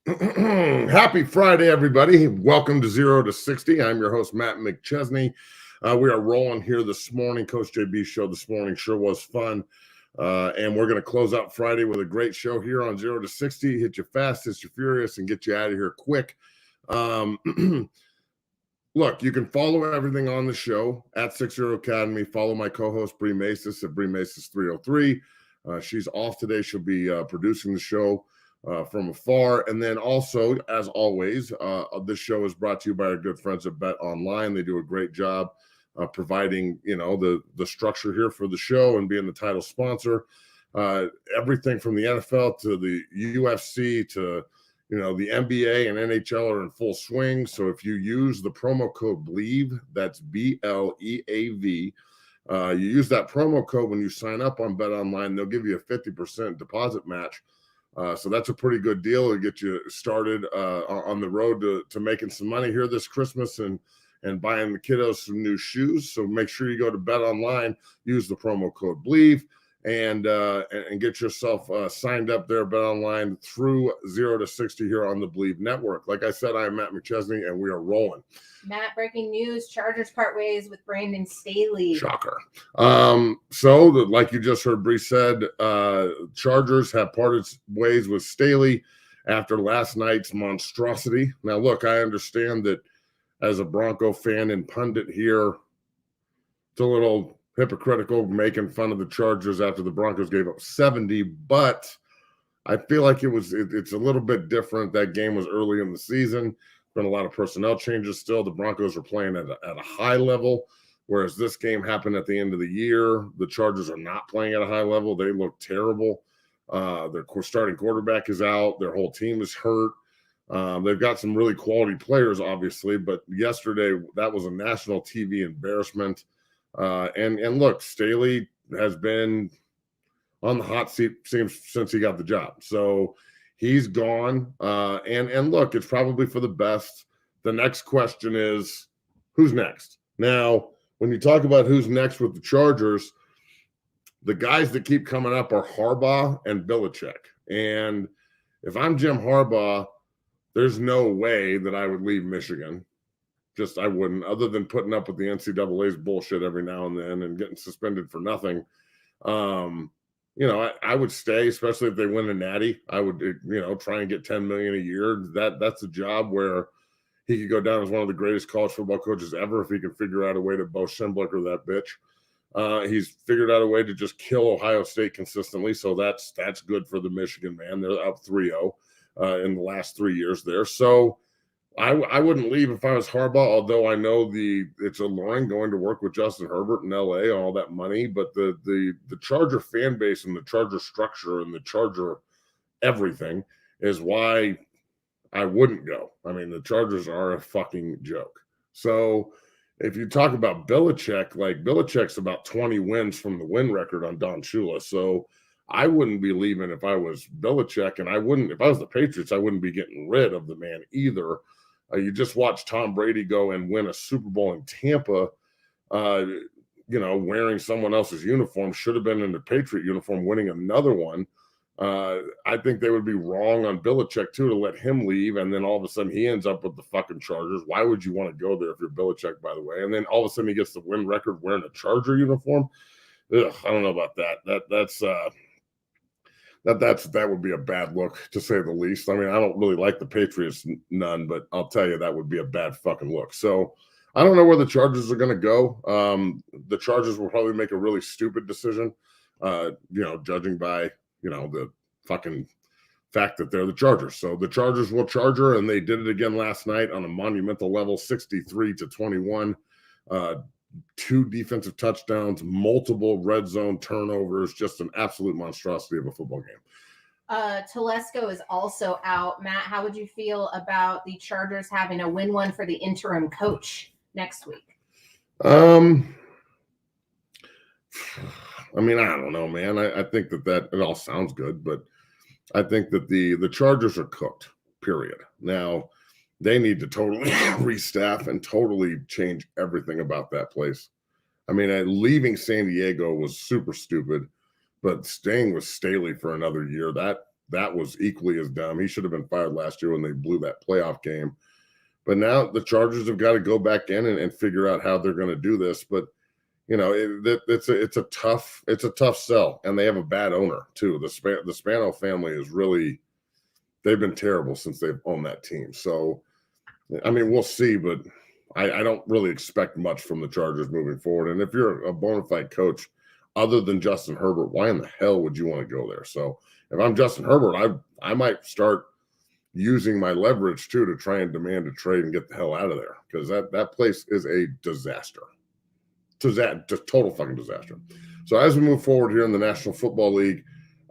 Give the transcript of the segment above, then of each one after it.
Happy Friday, everybody. Welcome to 0 to 60. I'm your host, Matt McChesney. We are rolling here this morning. Coach JB's show this morning sure was fun. And we're going to close out Friday with a great show here on 0 to 60. Hit you fast, hit you furious, and get you out of here quick. Look, you can follow everything on the show at 60 Academy. Follow my co-host, Bree Macis, at Bree Macis 303. She's off today. She'll be producing the show from afar. And then also, as always, this show is brought to you by our good friends at Bet Online. They do a great job providing, the structure here for the show and being the title sponsor. Everything from the NFL to the UFC to, the NBA and NHL are in full swing. So if you use the promo code BLEAV, that's BLEAV, you use that promo code when you sign up on Bet Online, they'll give you a 50% deposit match. So that's a pretty good deal to get you started on the road to making some money here this Christmas and buying the kiddos some new shoes. So make sure you go to Bet Online, use the promo code BLEAV, and get yourself signed up there, Bet Online, through 0 to 60 here on the BLEAV Network. Like I said, I'm Matt McChesney, and we are rolling. Matt, breaking news, Chargers part ways with Brandon Staley. Shocker. Like you just heard Bree said, Chargers have parted ways with Staley after last night's monstrosity. Now, look, I understand that as a Bronco fan and pundit here, it's a little hypocritical making fun of the Chargers after the Broncos gave up 70, but I feel like it's a little bit different. That game was early in the season. Been a lot of personnel changes still. The Broncos are playing at a high level, whereas this game happened at the end of the year. The Chargers are not playing at a high level. They look terrible. Their starting quarterback is out. Their whole team is hurt. They've got some really quality players, obviously, but yesterday that was a national TV embarrassment. And look, Staley has been on the hot seat since he got the job. So he's gone. And look, it's probably for the best. The next question is, who's next? Now, when you talk about who's next with the Chargers, the guys that keep coming up are Harbaugh and Belichick. And if I'm Jim Harbaugh, there's no way that I would leave Michigan. Just I wouldn't, other than putting up with the NCAA's bullshit every now and then and getting suspended for nothing. I would stay, especially if they win a natty. I would, try and get $10 million a year. That's a job where he could go down as one of the greatest college football coaches ever if he can figure out a way to Bo Schembechler that bitch. He's figured out a way to just kill Ohio State consistently, so that's good for the Michigan man. They're up 3-0 in the last 3 years there. So I wouldn't leave if I was Harbaugh, although I know it's alluring going to work with Justin Herbert in LA, all that money. But the Charger fan base and the Charger structure and the Charger everything is why I wouldn't go. I mean, the Chargers are a fucking joke. So if you talk about Belichick, Belichick's about 20 wins from the win record on Don Shula. So I wouldn't be leaving if I was Belichick, and if I was the Patriots, I wouldn't be getting rid of the man either. You just watched Tom Brady go and win a Super Bowl in Tampa, wearing someone else's uniform, should have been in the Patriot uniform, winning another one. I think they would be wrong on Belichick, too, to let him leave, and then all of a sudden he ends up with the fucking Chargers. Why would you want to go there if you're Belichick, by the way? And then all of a sudden he gets the win record wearing a Charger uniform. Ugh, I don't know about that. That would be a bad look, to say the least. I mean, I don't really like the Patriots none, but I'll tell you that would be a bad fucking look. So I don't know where the Chargers are going to go. The Chargers will probably make a really stupid decision, judging by, the fucking fact that they're the Chargers. So the Chargers will Charger, and they did it again last night on a monumental level, 63-21. 2 defensive touchdowns, multiple red zone turnovers, just an absolute monstrosity of a football game. Telesco is also out. Matt, how would you feel about the Chargers having a win-1 for the interim coach next week? I mean, I don't know, man. I think that it all sounds good, but I think that the Chargers are cooked, period. Now, they need to totally restaff and totally change everything about that place. I mean, leaving San Diego was super stupid, but staying with Staley for another year, that was equally as dumb. He should have been fired last year when they blew that playoff game. But now the Chargers have got to go back in and figure out how they're going to do this. But it's a tough sell, and they have a bad owner too. The Spano family is really, they've been terrible since they've owned that team. So, I mean, we'll see, but I don't really expect much from the Chargers moving forward. And if you're a bona fide coach, other than Justin Herbert, why in the hell would you want to go there? So if I'm Justin Herbert, I might start using my leverage too to try and demand a trade and get the hell out of there, because that place is a disaster. Just total fucking disaster. So as we move forward here in the National Football League,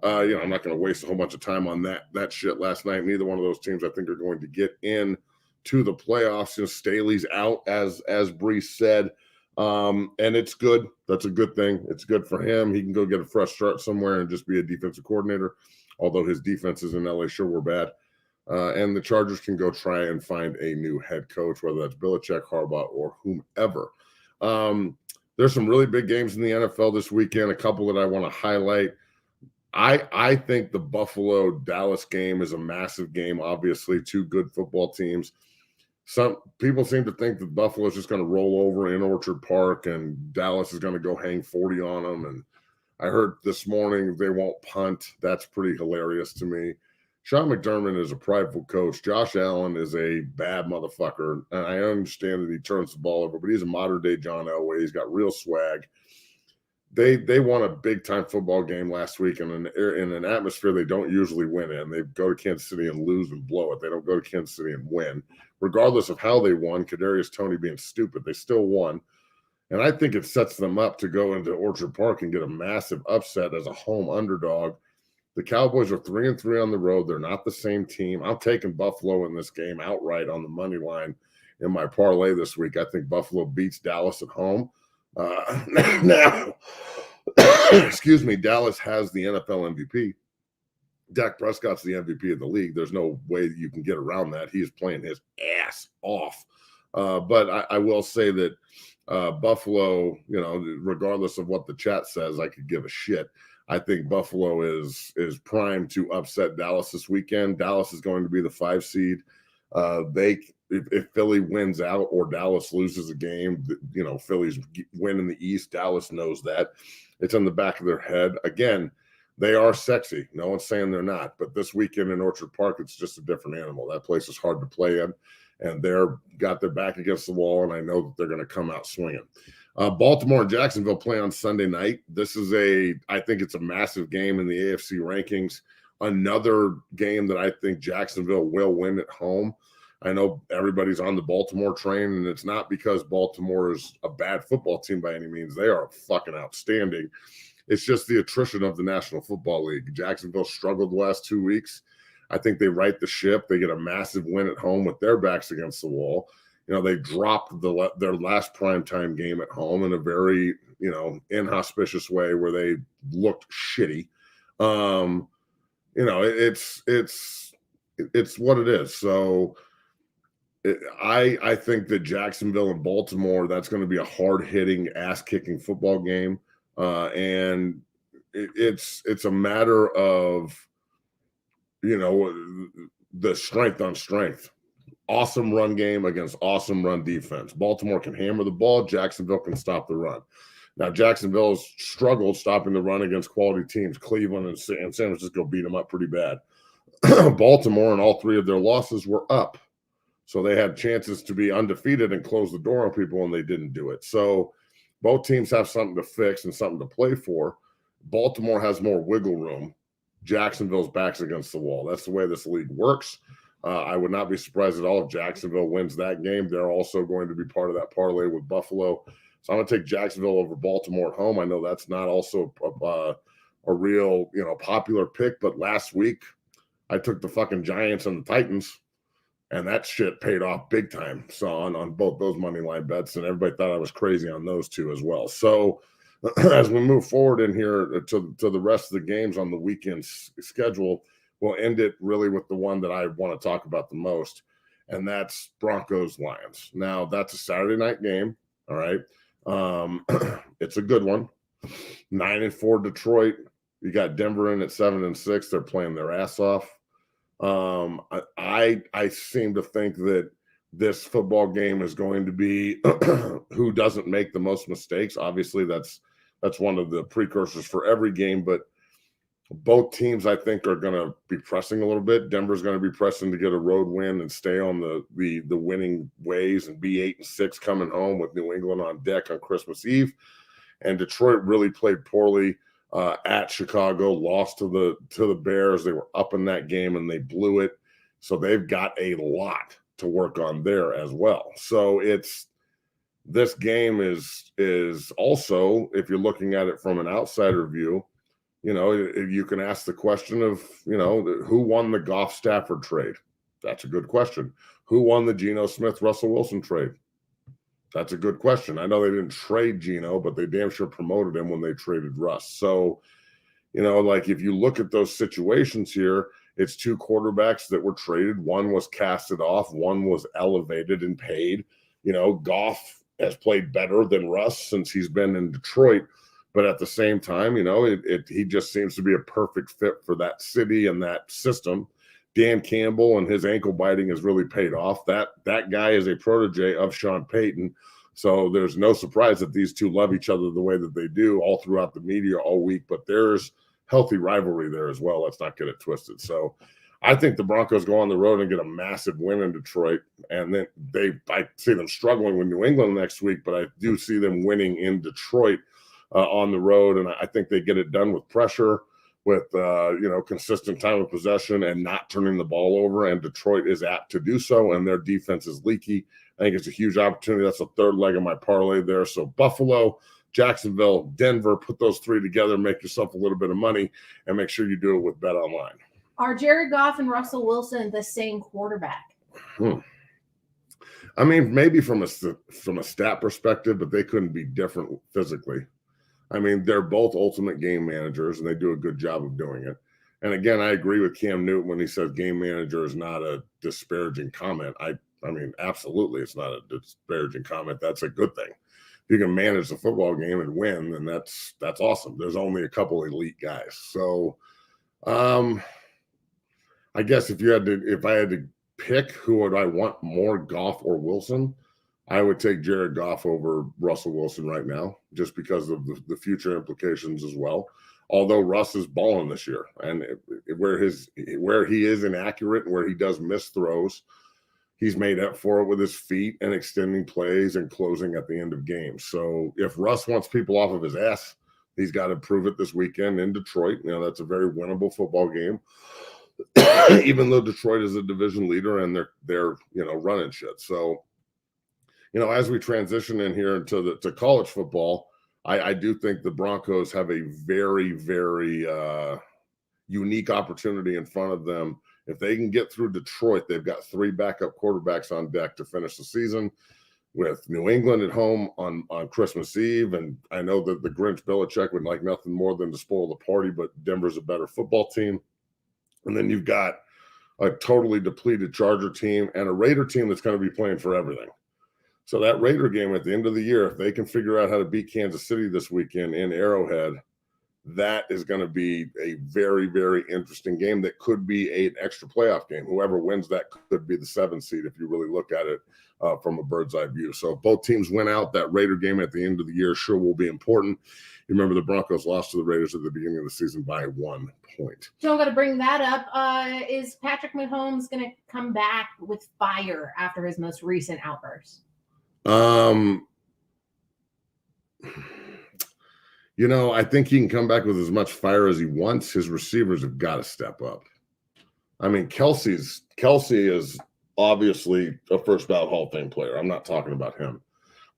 I'm not going to waste a whole bunch of time on that shit last night. Neither one of those teams I think are going to get in to the playoffs. Staley's out, as Brees said, and it's good. That's a good thing. It's good for him. He can go get a fresh start somewhere and just be a defensive coordinator, although his defenses in LA sure were bad. And the Chargers can go try and find a new head coach, whether that's Belichick, Harbaugh, or whomever. There's some really big games in the NFL this weekend, a couple that I want to highlight. I think the Buffalo-Dallas game is a massive game, obviously, two good football teams. Some people seem to think that Buffalo is just going to roll over in Orchard Park and Dallas is going to go hang 40 on them. And I heard this morning they won't punt. That's pretty hilarious to me. Sean McDermott is a prideful coach. Josh Allen is a bad motherfucker. And I understand that he turns the ball over, but he's a modern-day John Elway. He's got real swag. They won a big-time football game last week in an atmosphere they don't usually win in. They go to Kansas City and lose and blow it. They don't go to Kansas City and win. Regardless of how they won, Kadarius Toney being stupid, they still won. And I think it sets them up to go into Orchard Park and get a massive upset as a home underdog. The Cowboys are 3-3 on the road. They're not the same team. I'm taking Buffalo in this game outright on the money line in my parlay this week. I think Buffalo beats Dallas at home. Now, excuse me, Dallas has the NFL MVP. Dak Prescott's the MVP of the league. There's no way that you can get around that. He is playing his ass off. But I will say that Buffalo, regardless of what the chat says, I could give a shit. I think Buffalo is primed to upset Dallas this weekend. Dallas is going to be the 5 seed. If Philly wins out or Dallas loses a game, Philly's winning the East. Dallas knows that. It's in the back of their head. Again, they are sexy. No one's saying they're not. But this weekend in Orchard Park, it's just a different animal. That place is hard to play in, and they're got their back against the wall, and I know that they're going to come out swinging. Baltimore and Jacksonville play on Sunday night. I think it's a massive game in the AFC rankings. Another game that I think Jacksonville will win at home. I know everybody's on the Baltimore train, and it's not because Baltimore is a bad football team by any means. They are fucking outstanding. It's just the attrition of the National Football League. Jacksonville struggled the last 2 weeks. I think they right the ship. They get a massive win at home with their backs against the wall. They dropped their last primetime game at home in a very, inauspicious way where they looked shitty. It's what it is. So I think that Jacksonville and Baltimore, that's going to be a hard-hitting, ass-kicking football game. And it's a matter of, the strength on strength. Awesome run game against awesome run defense. Baltimore can hammer the ball. Jacksonville can stop the run. Now, Jacksonville has struggled stopping the run against quality teams. Cleveland and San Francisco beat them up pretty bad. Baltimore and all 3 of their losses were up. So they had chances to be undefeated and close the door on people, and they didn't do it. So both teams have something to fix and something to play for. Baltimore has more wiggle room. Jacksonville's back's against the wall. That's the way this league works. I would not be surprised at all if Jacksonville wins that game. They're also going to be part of that parlay with Buffalo. So I'm going to take Jacksonville over Baltimore at home. I know that's not also a real, popular pick, but last week I took the fucking Giants and the Titans, and that shit paid off big time. So on both those money line bets, and everybody thought I was crazy on those 2 as well. So as we move forward in here to the rest of the games on the weekend schedule, we'll end it really with the one that I want to talk about the most, and that's Broncos-Lions. Now, that's a Saturday night game, all right? It's a good one. 9-4 Detroit, You got Denver in at 7-6. They're playing their ass off. I seem to think that this football game is going to be who doesn't make the most mistakes. Obviously, that's one of the precursors for every game, but both teams, I think, are going to be pressing a little bit. Denver's going to be pressing to get a road win and stay on the winning ways and be 8-6 coming home with New England on deck on Christmas Eve. And Detroit really played poorly at Chicago, lost to the Bears. They were up in that game and they blew it. So they've got a lot to work on there as well. So this game is also, if you're looking at it from an outsider view, you can ask the question of, who won the Goff-Stafford trade? That's a good question. Who won the Geno Smith-Russell Wilson trade? That's a good question. I know they didn't trade Geno, but they damn sure promoted him when they traded Russ. So, if you look at those situations here, it's two quarterbacks that were traded. One was casted off. One was elevated and paid. Goff has played better than Russ since he's been in Detroit. But at the same time, he just seems to be a perfect fit for that city and that system. Dan Campbell and his ankle biting has really paid off. That guy is a protege of Sean Payton. So there's no surprise that these two love each other the way that they do all throughout the media all week. But there's healthy rivalry there as well. Let's not get it twisted. So I think the Broncos go on the road and get a massive win in Detroit. And then I see them struggling with New England next week, but I do see them winning in Detroit on the road. And I think they get it done with pressure, with consistent time of possession and not turning the ball over. And Detroit is apt to do so, and their defense is leaky. I think it's a huge opportunity. That's the third leg of my parlay there. So Buffalo, Jacksonville, Denver, put those three together, make yourself a little bit of money, and make sure you do it with Bet Online. Are Jared Goff and Russell Wilson the same quarterback? I mean, maybe from a stat perspective, but they couldn't be different physically. I mean, they're both ultimate game managers, and they do a good job of doing it. And again, I agree with Cam Newton when he says game manager is not a disparaging comment. I mean, absolutely, it's not a disparaging comment. That's a good thing. If you can manage the football game and win, then that's awesome. There's only a couple elite guys. So I guess if I had to pick who would I want more, Goff or Wilson, I would take Jared Goff over Russell Wilson right now, just because of the future implications as well. Although Russ is balling this year, and where he is inaccurate and where he does miss throws, he's made up for it with his feet and extending plays and closing at the end of games. So if Russ wants people off of his ass, he's got to prove it this weekend in Detroit. That's a very winnable football game, even though Detroit is a division leader and they're running shit. So, as we transition in here to college football, I do think the Broncos have a very, very unique opportunity in front of them. If they can get through Detroit, they've got three backup quarterbacks on deck to finish the season, with New England at home on Christmas Eve. And I know that the Grinch Belichick would like nothing more than to spoil the party, but Denver's a better football team. And then you've got a totally depleted Charger team and a Raider team that's going to be playing for everything. So that Raider game at the end of the year, if they can figure out how to beat Kansas City this weekend in Arrowhead, that is going to be a very, very interesting game that could be an extra playoff game. Whoever wins that could be the 7th seed if you really look at it from a bird's eye view. So if both teams win out, that Raider game at the end of the year sure will be important. You remember the Broncos lost to the Raiders at the beginning of the season by 1 point. So I'm going to bring that up. Is Patrick Mahomes going to come back with fire after his most recent outburst? I think he can come back with as much fire as he wants. His receivers have got to step up. I mean, Kelsey is obviously a first ballot Hall of Fame player. I'm not talking about him.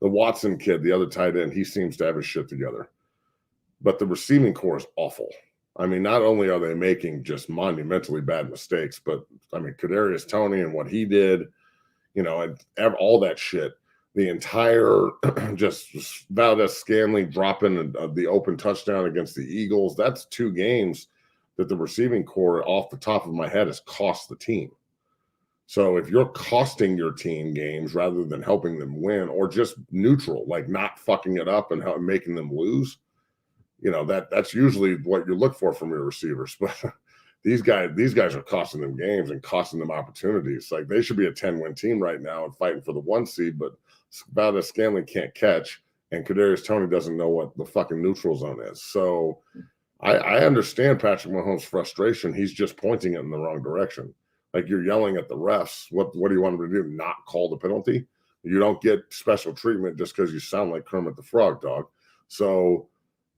The Watson kid, the other tight end, he seems to have his shit together. But the receiving core is awful. I mean, not only are they making just monumentally bad mistakes, but I mean, Kadarius Toney and what he did, and all that shit. The entire just Valdez-Scantling dropping the open touchdown against the Eagles. That's 2 games that the receiving core off the top of my head has cost the team. So if you're costing your team games rather than helping them win, or just neutral, like not fucking it up and making them lose, that's usually what you look for from your receivers. But these guys are costing them games and costing them opportunities. Like, they should be a 10-win team right now and fighting for the 1 seed, but Valdez Scantling can't catch, and Kadarius Toney doesn't know what the fucking neutral zone is. So I understand Patrick Mahomes' frustration. He's just pointing it in the wrong direction. Like, you're yelling at the refs. What do you want them to do? Not call the penalty? You don't get special treatment just because you sound like Kermit the Frog, dog. So,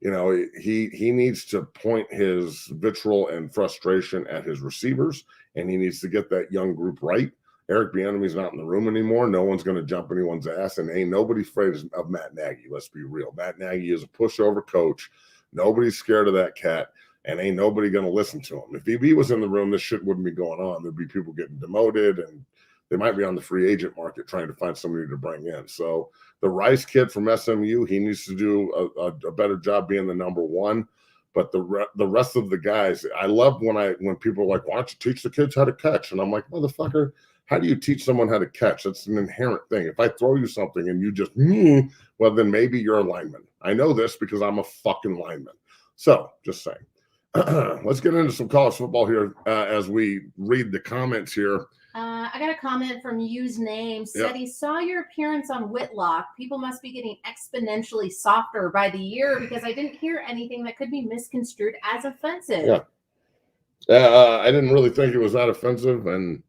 he needs to point his vitriol and frustration at his receivers, and he needs to get that young group right. Eric Bieniemy's not in the room anymore. No one's going to jump anyone's ass, and ain't nobody afraid of Matt Nagy. Let's be real. Matt Nagy is a pushover coach. Nobody's scared of that cat, and ain't nobody going to listen to him. If he was in the room, this shit wouldn't be going on. There'd be people getting demoted, and they might be on the free agent market trying to find somebody to bring in. So the Rice kid from SMU, he needs to do a better job being the number one. But the rest of the guys, I love when people are like, why don't you teach the kids how to catch? And I'm like, motherfucker, how do you teach someone how to catch? That's an inherent thing. If I throw you something and you just, well, then maybe you're a lineman. I know this because I'm a fucking lineman. So just saying. Let's get into some college football here as we read the comments here. I got a comment from Used Name. Said he saw your appearance on Whitlock. People must be getting exponentially softer by the year because I didn't hear anything that could be misconstrued as offensive. Yeah. I didn't really think it was that offensive, and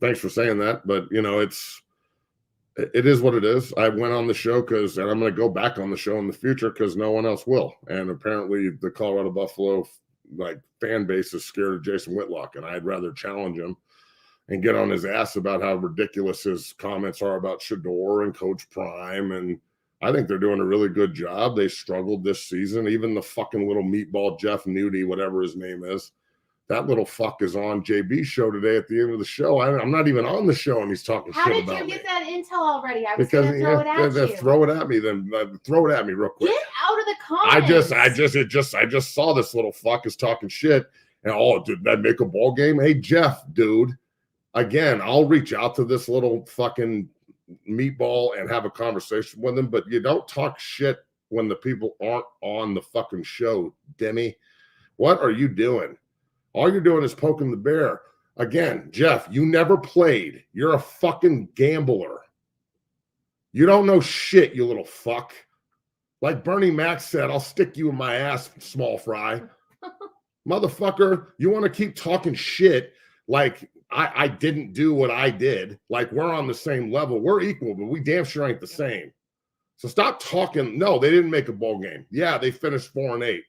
thanks for saying that. But, it is what it is. I went on the show and I'm going to go back on the show in the future because no one else will. And apparently the Colorado Buffalo fan base is scared of Jason Whitlock, and I'd rather challenge him and get on his ass about how ridiculous his comments are about Shadeur and Coach Prime. And I think they're doing a really good job. They struggled this season. Even the fucking little meatball Jeff Nudie, whatever his name is, that little fuck is on JB's show today at the end of the show. I'm not even on the show, and he's talking shit about me. How did you get that intel already? I was going to throw it at you. Throw it at me, then throw it at me real quick. Get out of the comments. I just saw this little fuck is talking shit, and did that make a ball game? Hey, Jeff, dude. Again, I'll reach out to this little fucking meatball and have a conversation with him, but you don't talk shit when the people aren't on the fucking show, Demi. What are you doing? All you're doing is poking the bear. Again, Jeff, you never played. You're a fucking gambler. You don't know shit, you little fuck. Like Bernie Mac said, I'll stick you in my ass, small fry. Motherfucker, you want to keep talking shit like I didn't do what I did. Like, we're on the same level. We're equal, but we damn sure ain't the same. So stop talking. No, they didn't make a bowl game. Yeah, they finished 4-8.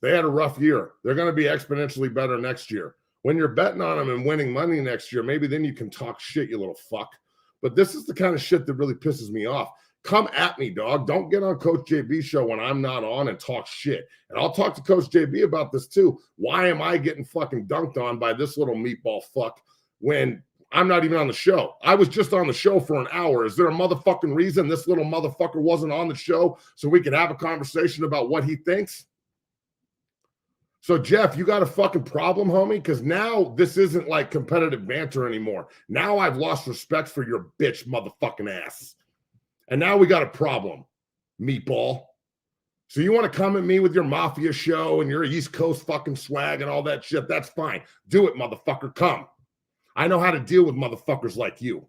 They had a rough year. They're going to be exponentially better next year. When you're betting on them and winning money next year, maybe then you can talk shit, you little fuck. But this is the kind of shit that really pisses me off. Come at me, dog. Don't get on Coach JB's show when I'm not on and talk shit. And I'll talk to Coach JB about this too. Why am I getting fucking dunked on by this little meatball fuck when I'm not even on the show? I was just on the show for an hour. Is there a motherfucking reason this little motherfucker wasn't on the show so we could have a conversation about what he thinks? So, Jeff, you got a fucking problem, homie? Because now this isn't like competitive banter anymore. Now I've lost respect for your bitch motherfucking ass. And now we got a problem, meatball. So you want to come at me with your mafia show and your East Coast fucking swag and all that shit? That's fine. Do it, motherfucker. Come. I know how to deal with motherfuckers like you.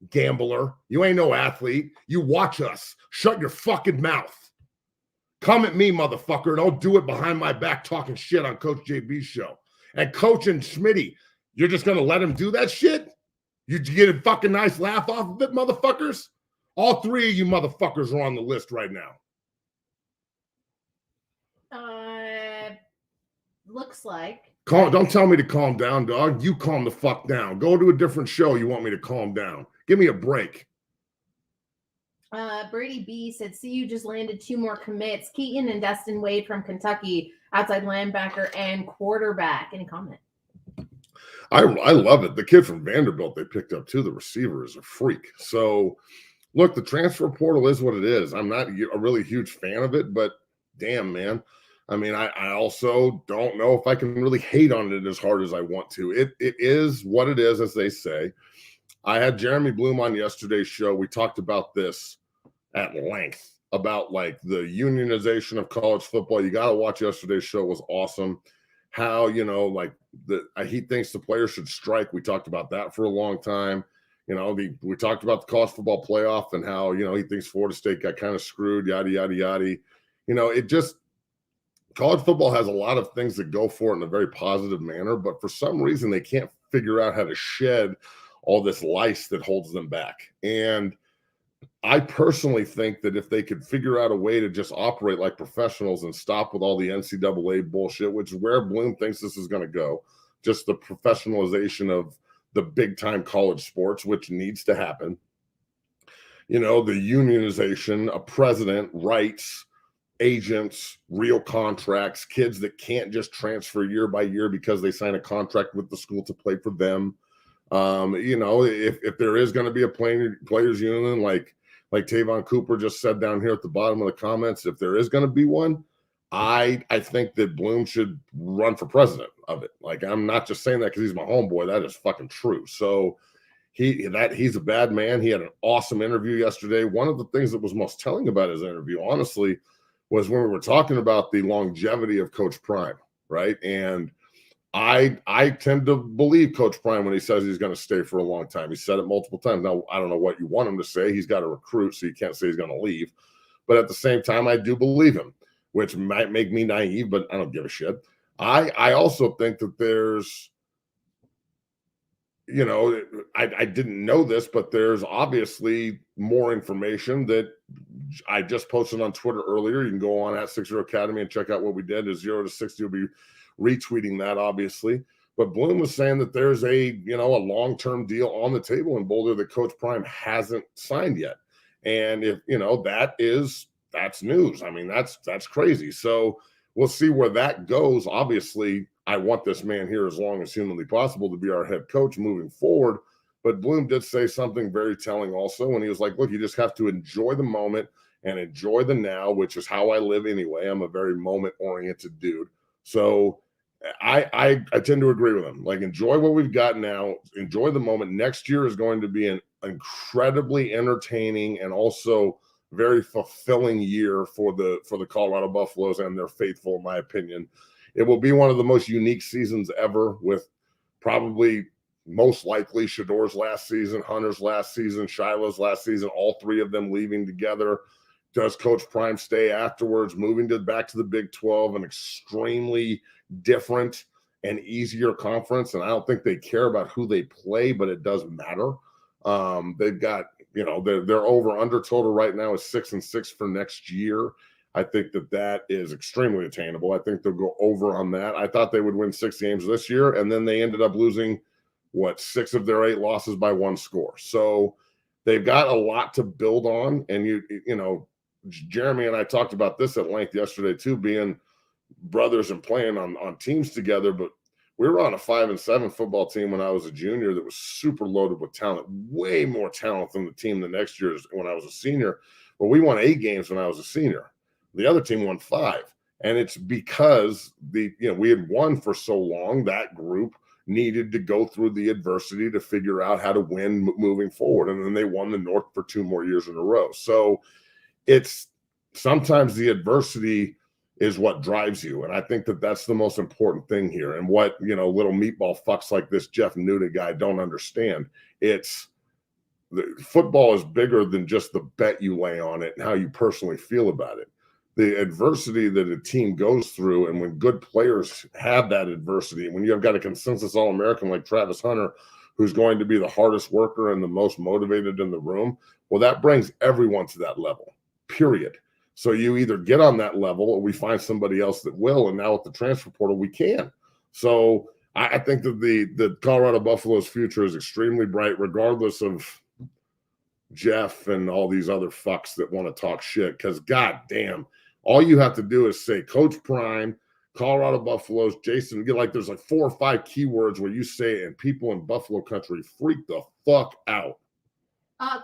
Gambler. You ain't no athlete. You watch us. Shut your fucking mouth. Come at me, motherfucker. Don't do it behind my back talking shit on Coach JB's show. And Coach and Schmitty, you're just going to let him do that shit? You get a fucking nice laugh off of it, motherfuckers? All three of you motherfuckers are on the list right now. Looks like. Don't tell me to calm down, dog. You calm the fuck down. Go to a different show. You want me to calm down. Give me a break. Brady B said, see, you just landed 2 more commits. Keaton and Destin Wade from Kentucky, outside linebacker and quarterback. Any comment? I love it. The kid from Vanderbilt they picked up too, the receiver, is a freak. So, look, the transfer portal is what it is. I'm not a really huge fan of it, but damn, man. I mean, I also don't know if I can really hate on it as hard as I want to. It is what it is, as they say. I had Jeremy Bloom on yesterday's show. We talked about this at length. about like the unionization of college football. You got to watch yesterday's show. It was awesome. How, like he thinks the players should strike. We talked about that for a long time. We talked about the college football playoff and how, he thinks Florida State got kind of screwed, yada, yada, yada. College football has a lot of things that go for it in a very positive manner, but for some reason they can't figure out how to shed all this lice that holds them back. And I personally think that if they could figure out a way to just operate like professionals and stop with all the NCAA bullshit, which is where Bloom thinks this is going to go, just the professionalization of the big time college sports, which needs to happen. The unionization, a president, rights, agents, real contracts, kids that can't just transfer year by year because they sign a contract with the school to play for them. If there is going to be a players union, like Tavon Cooper just said down here at the bottom of the comments, if there is going to be one, I think that Bloom should run for president of it. Like, I'm not just saying that because he's my homeboy. That is fucking true. So he's a bad man. He had an awesome interview yesterday. One of the things that was most telling about his interview, honestly, was when we were talking about the longevity of Coach Prime, right? And I tend to believe Coach Prime when he says he's going to stay for a long time. He said it multiple times. Now, I don't know what you want him to say. He's got to recruit, so you can't say he's going to leave. But at the same time, I do believe him, which might make me naive, but I don't give a shit. I also think that there's, I didn't know this, but there's obviously more information that I just posted on Twitter earlier. You can go on at 60 Academy and check out what we did. Is 0 to 60 will be retweeting that, obviously. But Bloom was saying that there's a long-term deal on the table in Boulder that Coach Prime hasn't signed yet. And if, that's news. I mean, that's crazy. So we'll see where that goes. Obviously, I want this man here as long as humanly possible to be our head coach moving forward. But Bloom did say something very telling also. And he was like, look, you just have to enjoy the moment and enjoy the now, which is how I live anyway. I'm a very moment-oriented dude. So I tend to agree with him. Like, enjoy what we've got now. Enjoy the moment. Next year is going to be an incredibly entertaining and also very fulfilling year for the Colorado Buffaloes and their faithful, in my opinion. It will be one of the most unique seasons ever, with probably most likely Shadeur's last season, Hunter's last season, Shiloh's last season, all three of them leaving together. Does Coach Prime stay afterwards, moving back to the Big 12, an extremely different and easier conference? And I don't think they care about who they play, but it does matter. They've got, their over-under total right now is 6-6 for next year. I think that is extremely attainable. I think they'll go over on that. I thought they would win 6 games this year, and then they ended up losing, 6 of their 8 losses by 1 score. So they've got a lot to build on. And, Jeremy and I talked about this at length yesterday too, being brothers and playing on teams together. But we were on a 5-7 football team when I was a junior that was super loaded with talent, way more talent than the team the next year when I was a senior. But we won 8 games when I was a senior. The other team won 5. And it's because we had won for so long. That group needed to go through the adversity to figure out how to win moving forward. And then they won the North for 2 more years in a row. So it's sometimes the adversity is what drives you. And I think that's the most important thing here. And what, little meatball fucks like this Jeff Nuda guy don't understand. Football is bigger than just the bet you lay on it and how you personally feel about it. The adversity that a team goes through, and when good players have that adversity, when you have got a consensus All-American like Travis Hunter, who's going to be the hardest worker and the most motivated in the room, well, that brings everyone to that level, period. So you either get on that level or we find somebody else that will, and now with the transfer portal, we can. So I think that the Colorado Buffaloes' future is extremely bright, regardless of Jeff and all these other fucks that want to talk shit, because goddamn, all you have to do is say Coach Prime, Colorado Buffaloes, Jason, there's 4 or 5 keywords where you say it and people in Buffalo country freak the fuck out.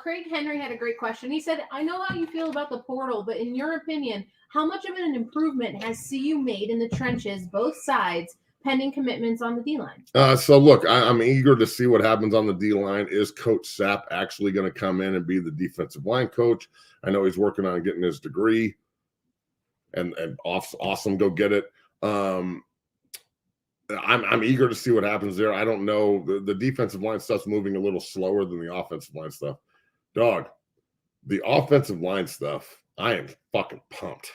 Craig Henry had a great question. He said, I know how you feel about the portal, but in your opinion, how much of an improvement has CU made in the trenches, both sides, pending commitments on the D-line? So look, I'm eager to see what happens on the D-line. Is Coach Sapp actually going to come in and be the defensive line coach? I know he's working on getting his degree, and awesome, go get it. I'm eager to see what happens there. I don't know. The defensive line stuff's moving a little slower than the offensive line stuff. Dog, the offensive line stuff, I am fucking pumped.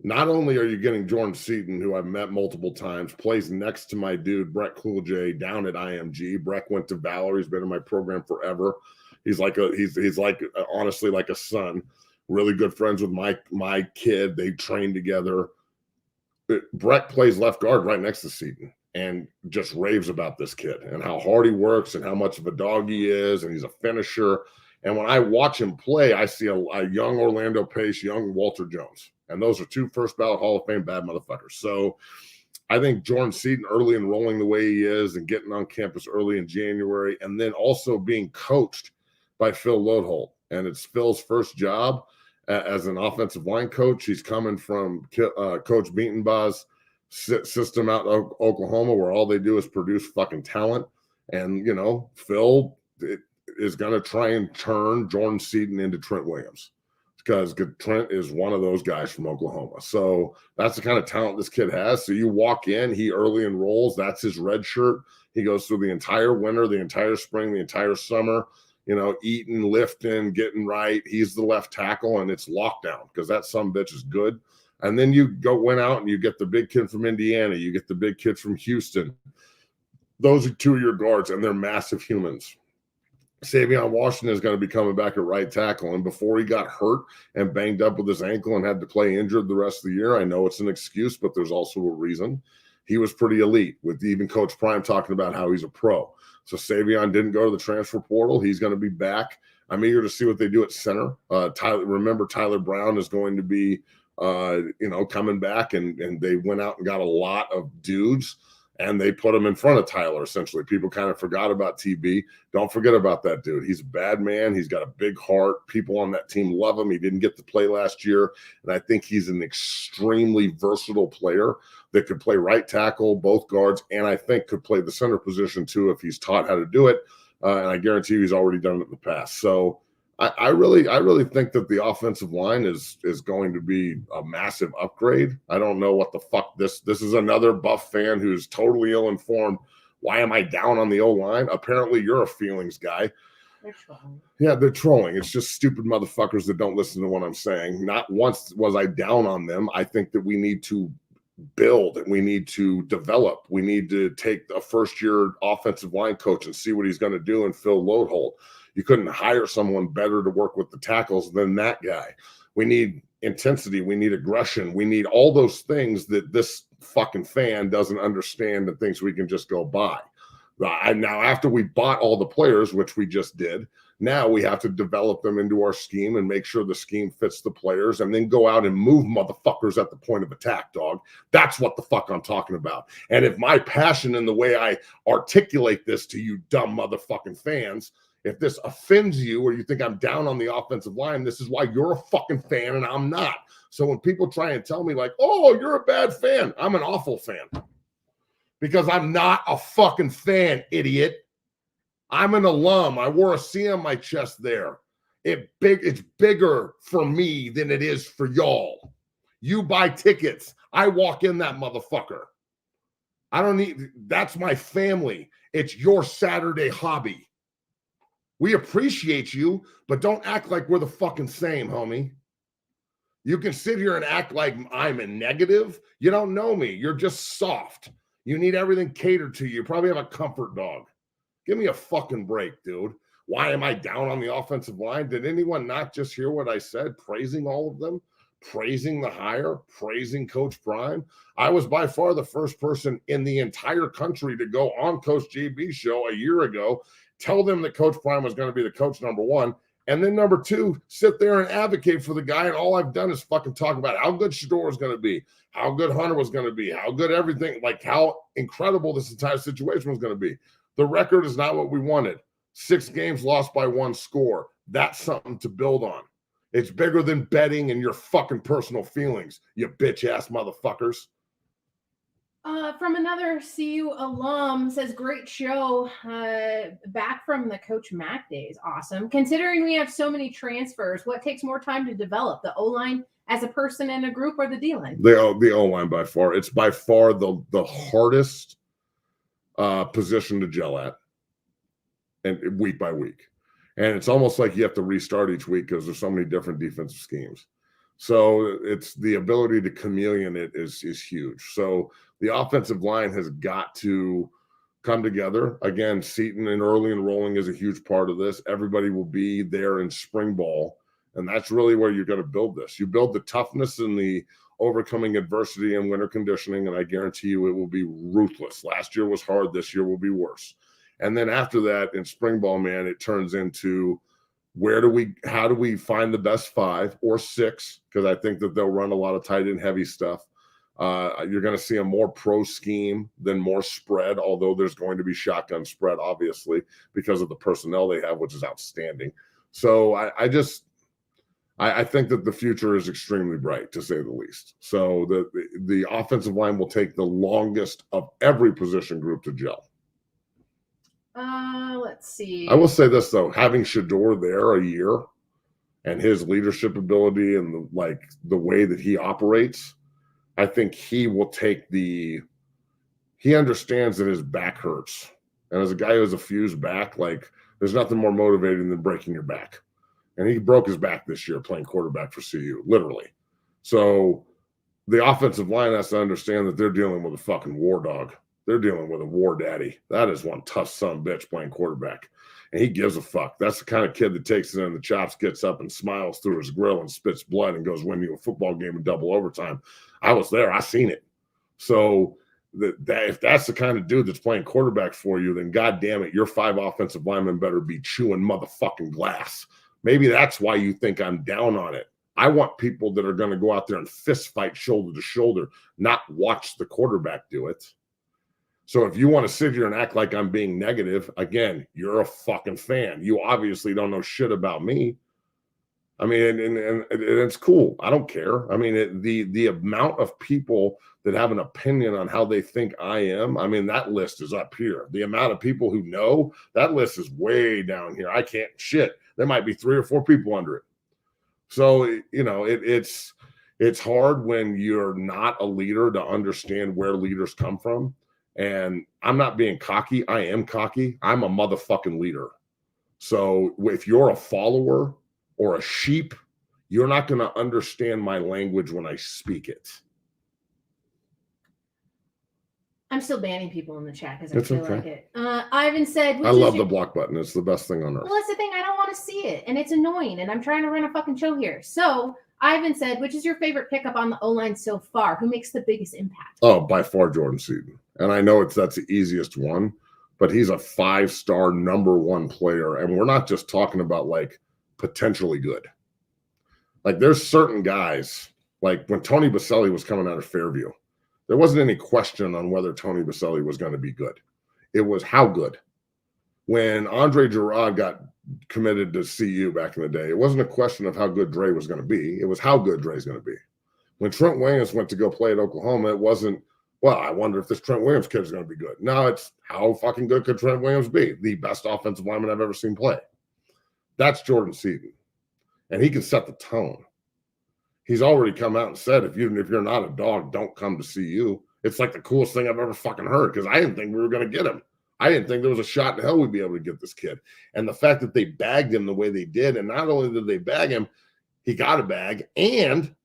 Not only are you getting Jordan Seaton, who I've met multiple times, plays next to my dude, Brett Coolj, down at IMG. Brett went to Valor. He's been in my program forever. He's like honestly like a son. Really good friends with my kid. They train together. Brett plays left guard right next to Seaton and just raves about this kid and how hard he works and how much of a dog he is, and he's a finisher. And when I watch him play, I see a young Orlando Pace, young Walter Jones. And those are two first ballot Hall of Fame bad motherfuckers. So I think Jordan Seaton early enrolling the way he is and getting on campus early in January, and then also being coached by Phil Lodeholt. And it's Phil's first job as an offensive line coach. He's coming from Coach Beatonbaugh's system out of Oklahoma, where all they do is produce fucking talent. And, Phil is going to try and turn Jordan Seaton into Trent Williams, because Trent is one of those guys from Oklahoma. So that's the kind of talent this kid has. So you walk in, he early enrolls. That's his red shirt. He goes through the entire winter, the entire spring, the entire summer, eating, lifting, getting right. He's the left tackle, and it's lockdown because that sumbitch is good. And then you went out and you get the big kid from Indiana. You get the big kid from Houston. Those are two of your guards, and they're massive humans. Savion Washington is going to be coming back at right tackle. And before he got hurt and banged up with his ankle and had to play injured the rest of the year, I know it's an excuse, but there's also a reason. He was pretty elite, with even Coach Prime talking about how he's a pro. So Savion didn't go to the transfer portal. He's going to be back. I'm eager to see what they do at center. Tyler Brown is going to be, coming back, and they went out and got a lot of dudes, and they put him in front of Tyler, essentially. People kind of forgot about TB. Don't forget about that dude. He's a bad man. He's got a big heart. People on that team love him. He didn't get to play last year, and I think he's an extremely versatile player that could play right tackle, both guards, and I think could play the center position too if he's taught how to do it. And I guarantee you he's already done it in the past. So I really think that the offensive line is going to be a massive upgrade. I don't know what the fuck this is. Another Buff fan who's totally ill-informed. Why am I down on the O-line? Apparently you're a feelings guy. They're trolling. Yeah, they're trolling. It's just stupid motherfuckers that don't listen to what I'm saying. Not once was I down on them. I think that we need to build and we need to develop. We need to take a first-year offensive line coach and see what he's going to do, and Phil Lodeholt. You couldn't hire someone better to work with the tackles than that guy. We need intensity. We need aggression. We need all those things that this fucking fan doesn't understand and thinks we can just go buy. Now, after we bought all the players, which we just did, now we have to develop them into our scheme and make sure the scheme fits the players, and then go out and move motherfuckers at the point of attack, dog. That's what the fuck I'm talking about. And if my passion and the way I articulate this to you dumb motherfucking fans, if this offends you or you think I'm down on the offensive line, this is why you're a fucking fan and I'm not. So when people try and tell me like, oh, you're a bad fan, I'm an awful fan. Because I'm not a fucking fan, idiot. I'm an alum. I wore a C on my chest there. It's bigger for me than it is for y'all. You buy tickets. I walk in that motherfucker. That's my family. It's your Saturday hobby. We appreciate you, but don't act like we're the fucking same, homie. You can sit here and act like I'm a negative. You don't know me. You're just soft. You need everything catered to you. You probably have a comfort dog. Give me a fucking break, dude. Why am I down on the offensive line? Did anyone not just hear what I said, praising all of them, praising the hire, praising Coach Prime? I was by far the first person in the entire country to go on Coach JB's show a year ago, tell them that Coach Prime was going to be the coach, number one, and then number two, sit there and advocate for the guy, and all I've done is fucking talk about how good Shadeur was going to be, how good Hunter was going to be, how good everything, like how incredible this entire situation was going to be. The record is not what we wanted. 6 games lost by 1 score. That's something to build on. It's bigger than betting and your fucking personal feelings, you bitch-ass motherfuckers. From another CU alum says, great show. Back from the Coach Mac days. Awesome. Considering we have so many transfers, what takes more time to develop? The O-line as a person in a group or the D-line? The O-line by far. It's by far the hardest position to gel at, and week by week. And it's almost like you have to restart each week because there's so many different defensive schemes. So it's the ability to chameleon it is huge. So the offensive line has got to come together. Again, Seton and early enrolling is a huge part of this. Everybody will be there in spring ball, and that's really where you're going to build this. You build the toughness and the overcoming adversity and winter conditioning, and I guarantee you it will be ruthless. Last year was hard. This year will be worse. And then after that, in spring ball, man, it turns into how do we find the best 5 or 6? Because I think that they'll run a lot of tight end heavy stuff. You're going to see a more pro scheme than more spread, although there's going to be shotgun spread, obviously, because of the personnel they have, which is outstanding. So I think that the future is extremely bright, to say the least. So the offensive line will take the longest of every position group to gel. Let's see. I will say this, though, having Shadeur there a year and his leadership ability and the way that he operates, I think he will take he understands that his back hurts. And as a guy who has a fused back, there's nothing more motivating than breaking your back. And he broke his back this year playing quarterback for CU, literally. So the offensive line has to understand that they're dealing with a fucking war dog. They're dealing with a war daddy. That is one tough son of a bitch playing quarterback. And he gives a fuck. That's the kind of kid that takes it in the chops, gets up and smiles through his grill and spits blood and goes win you a football game in double overtime. I was there. I seen it. So if that's the kind of dude that's playing quarterback for you, then God damn it, your 5 offensive linemen better be chewing motherfucking glass. Maybe that's why you think I'm down on it. I want people that are going to go out there and fist fight shoulder to shoulder, not watch the quarterback do it. So if you want to sit here and act like I'm being negative, again, you're a fucking fan. You obviously don't know shit about me. I mean, and it's cool. I don't care. I mean, the amount of people that have an opinion on how they think I am, I mean, that list is up here. The amount of people who know, that list is way down here. I can't shit. There might be 3 or 4 people under it. So, it's hard when you're not a leader to understand where leaders come from. And I'm not being cocky. I am cocky. I'm a motherfucking leader. So if you're a follower or a sheep, you're not going to understand my language when I speak it. I'm still banning people in the chat because I feel like it. Ivan said, I love the block button. It's the best thing on earth. Well, that's the thing. I don't want to see it. And it's annoying. And I'm trying to run a fucking show here. So Ivan said, which is your favorite pickup on the O-line so far? Who makes the biggest impact? Oh, by far Jordan Seton. And I know that's the easiest one, but he's a 5-star #1 player. And we're not just talking about potentially good. There's certain guys, like when Tony Baselli was coming out of Fairview, there wasn't any question on whether Tony Baselli was going to be good. It was how good. When Andre Gerard got committed to CU back in the day, it wasn't a question of how good Dre was going to be. It was how good Dre's going to be. When Trent Williams went to go play at Oklahoma, it wasn't, well, I wonder if this Trent Williams kid is going to be good. No, it's how fucking good could Trent Williams be? The best offensive lineman I've ever seen play. That's Jordan Seton. And he can set the tone. He's already come out and said, if you're not a dog, don't come to CU. It's like the coolest thing I've ever fucking heard because I didn't think we were going to get him. I didn't think there was a shot in hell we'd be able to get this kid. And the fact that they bagged him the way they did, and not only did they bag him, he got a bag, and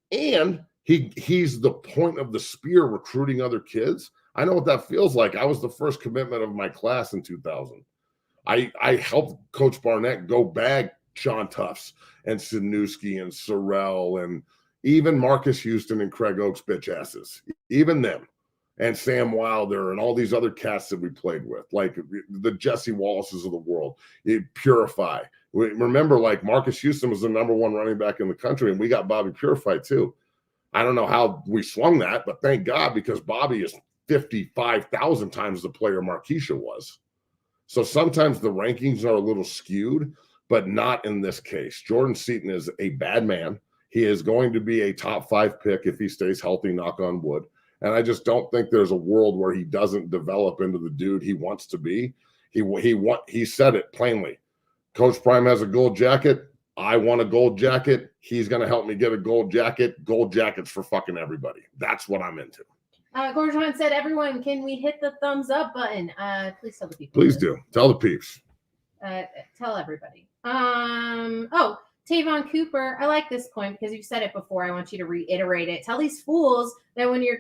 he's the point of the spear recruiting other kids. I know what that feels like. I was the first commitment of my class in 2000. I helped Coach Barnett go bag Sean Tufts and Sinewski and Sorrell and even Marcus Houston and Craig Oaks bitch asses, even them, and Sam Wilder and all these other cats that we played with, like the Jesse Wallaces of the world, Purify. Remember, Marcus Houston was the #1 running back in the country, and we got Bobby Purify too. I don't know how we swung that, but thank God, because Bobby is 55,000 times the player Marquisha was. So sometimes the rankings are a little skewed, but not in this case. Jordan Seton is a bad man. He is going to be a top 5 pick if he stays healthy, knock on wood. And I just don't think there's a world where he doesn't develop into the dude he wants to be. He said it plainly. Coach Prime has a gold jacket. I want a gold jacket. He's going to help me get a gold jacket. Gold jackets for fucking everybody. That's what I'm into. Gorgon said, everyone, can we hit the thumbs up button? Please tell the people. Please do. Tell the peeps. Tell everybody. Oh, Tavon Cooper, I like this point because you've said it before. I want you to reiterate it. Tell these fools that when your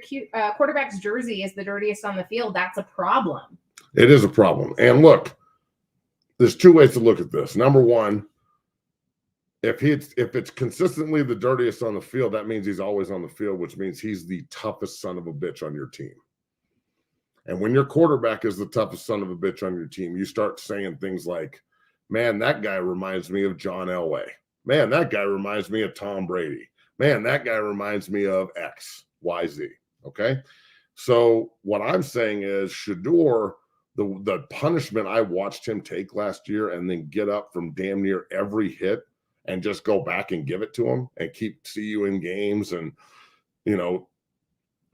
quarterback's jersey is the dirtiest on the field, that's a problem. It is a problem. And look, there's two ways to look at this. Number one, if it's consistently the dirtiest on the field, that means he's always on the field, which means he's the toughest son of a bitch on your team. And when your quarterback is the toughest son of a bitch on your team, you start saying things like, man, that guy reminds me of John Elway. Man, that guy reminds me of Tom Brady. Man, that guy reminds me of X, Y, Z. Okay? So what I'm saying is Shadeur, the punishment I watched him take last year and then get up from damn near every hit and just go back and give it to him and see you in games and,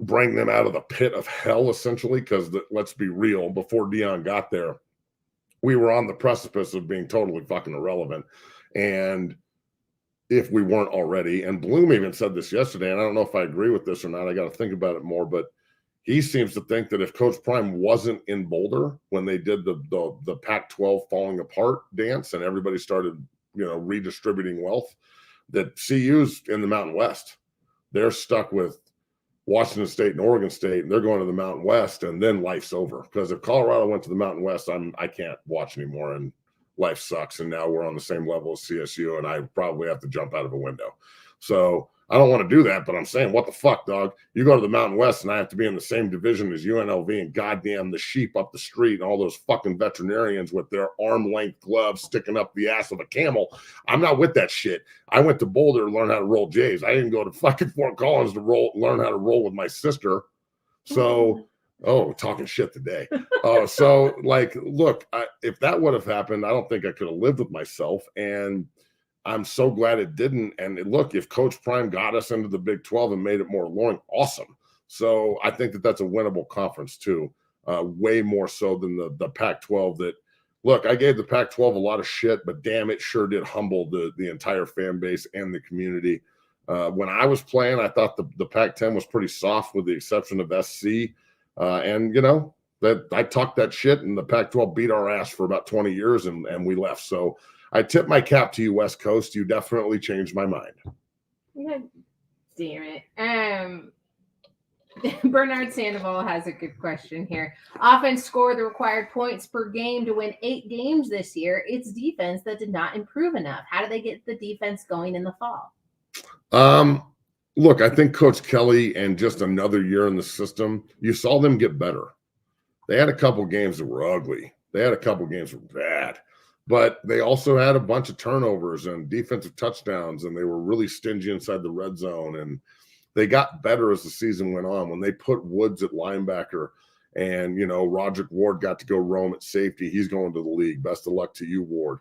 bring them out of the pit of hell, essentially, because let's be real, before Deion got there, we were on the precipice of being totally fucking irrelevant. And if we weren't already, and Bloom even said this yesterday, and I don't know if I agree with this or not, I got to think about it more, but he seems to think that if Coach Prime wasn't in Boulder when they did the Pac-12 falling apart dance and everybody started, redistributing wealth, that CU's in the Mountain West. They're stuck with Washington State and Oregon State, and they're going to the Mountain West, and then life's over. Because if Colorado went to the Mountain West, I can't watch anymore, and life sucks. And now we're on the same level as CSU, and I probably have to jump out of a window. So I don't want to do that, but I'm saying, what the fuck, dog? You go to the Mountain West, and I have to be in the same division as UNLV and goddamn the sheep up the street and all those fucking veterinarians with their arm-length gloves sticking up the ass of a camel. I'm not with that shit. I went to Boulder to learn how to roll J's. I didn't go to fucking Fort Collins to learn how to roll with my sister. So, talking shit today. So, look, if that would have happened, I don't think I could have lived with myself. And I'm so glad it didn't. And look, if Coach Prime got us into the Big 12 and made it more alluring, awesome. So I think that's a winnable conference too, way more so than the Pac-12 that, look, I gave the Pac-12 a lot of shit, but damn, it sure did humble the entire fan base and the community. When I was playing, I thought the Pac-10 was pretty soft with the exception of SC. That I talked that shit and the Pac-12 beat our ass for about 20 years and we left. So I tip my cap to you, West Coast. You definitely changed my mind. Yeah, damn it. Bernard Sandoval has a good question here. Offense scored the required points per game to win 8 games this year. It's defense that did not improve enough. How do they get the defense going in the fall? Look, I think Coach Kelly and just another year in the system, you saw them get better. They had a couple games that were ugly. They had a couple games that were bad. But they also had a bunch of turnovers and defensive touchdowns, and they were really stingy inside the red zone. And they got better as the season went on. When they put Woods at linebacker and, Roderick Ward got to go roam at safety, he's going to the league. Best of luck to you, Ward.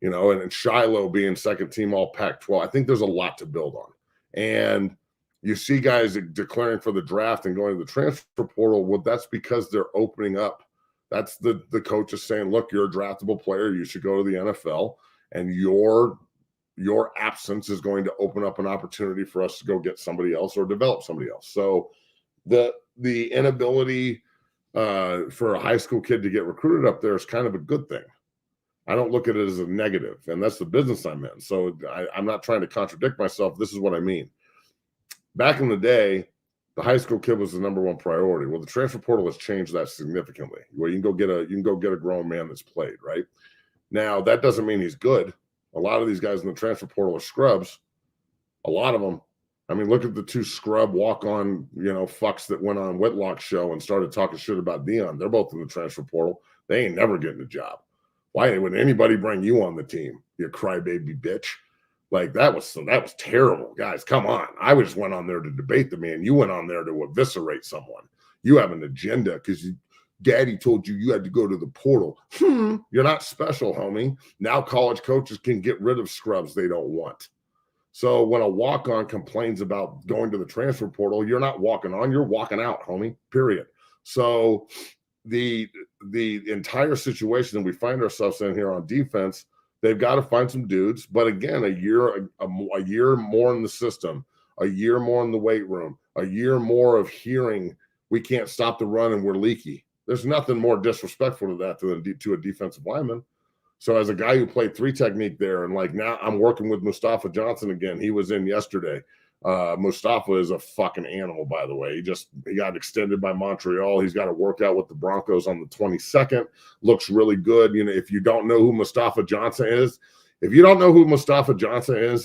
And Shiloh being second team all Pac-12. I think there's a lot to build on. And you see guys declaring for the draft and going to the transfer portal. Well, that's because they're opening up. That's the coach is saying, look, you're a draftable player. You should go to the NFL, and your absence is going to open up an opportunity for us to go get somebody else or develop somebody else. So the inability for a high school kid to get recruited up there is kind of a good thing. I don't look at it as a negative, and that's the business I'm in. So I'm not trying to contradict myself. This is what I mean. Back in the day, the high school kid was the number one priority. Well, the transfer portal has changed that significantly. Where you can go get a grown man that's played, right? Now, that doesn't mean he's good. A lot of these guys in the transfer portal are scrubs. A lot of them. I mean, look at the 2 scrub walk-on, fucks that went on Whitlock's show and started talking shit about Deion. They're both in the transfer portal. They ain't never getting a job. Why would anybody bring you on the team, you crybaby bitch? That was terrible. Guys, come on. I just went on there to debate the man. You went on there to eviscerate someone. You have an agenda because daddy told you had to go to the portal. You're not special, homie. Now college coaches can get rid of scrubs they don't want. So when a walk-on complains about going to the transfer portal, you're not walking on, you're walking out, homie, period. So the entire situation that we find ourselves in here on defense, they've got to find some dudes. But again, a year more in the system, a year more in the weight room, a year more of hearing we can't stop the run and we're leaky. There's nothing more disrespectful to that to a defensive lineman. So as a guy who played 3 technique there, and like now I'm working with Mustafa Johnson again. He was in yesterday. Mustafa is a fucking animal, by the way. He got extended by Montreal. He's got to work out with the Broncos on the 22nd. Looks really good. You know, if you don't know who Mustafa Johnson is,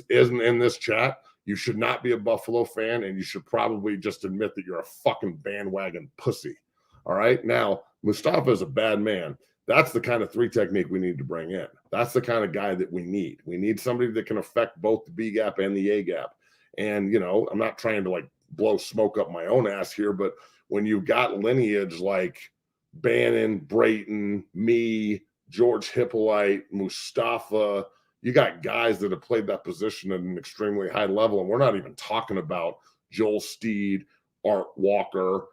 isn't in this chat, you should not be a Buffalo fan, and you should probably just admit that you're a fucking bandwagon pussy. All right. Now, Mustafa is a bad man. That's the kind of 3 technique we need to bring in. That's the kind of guy that we need. We need somebody that can affect both the B gap and the A gap. And, you know, I'm not trying to like blow smoke up my own ass here, but when you've got lineage like Bannon, Brayton, me, George Hippolyte, Mustafa, you got guys that have played that position at an extremely high level. And we're not even talking about Joel Steed, Art Walker,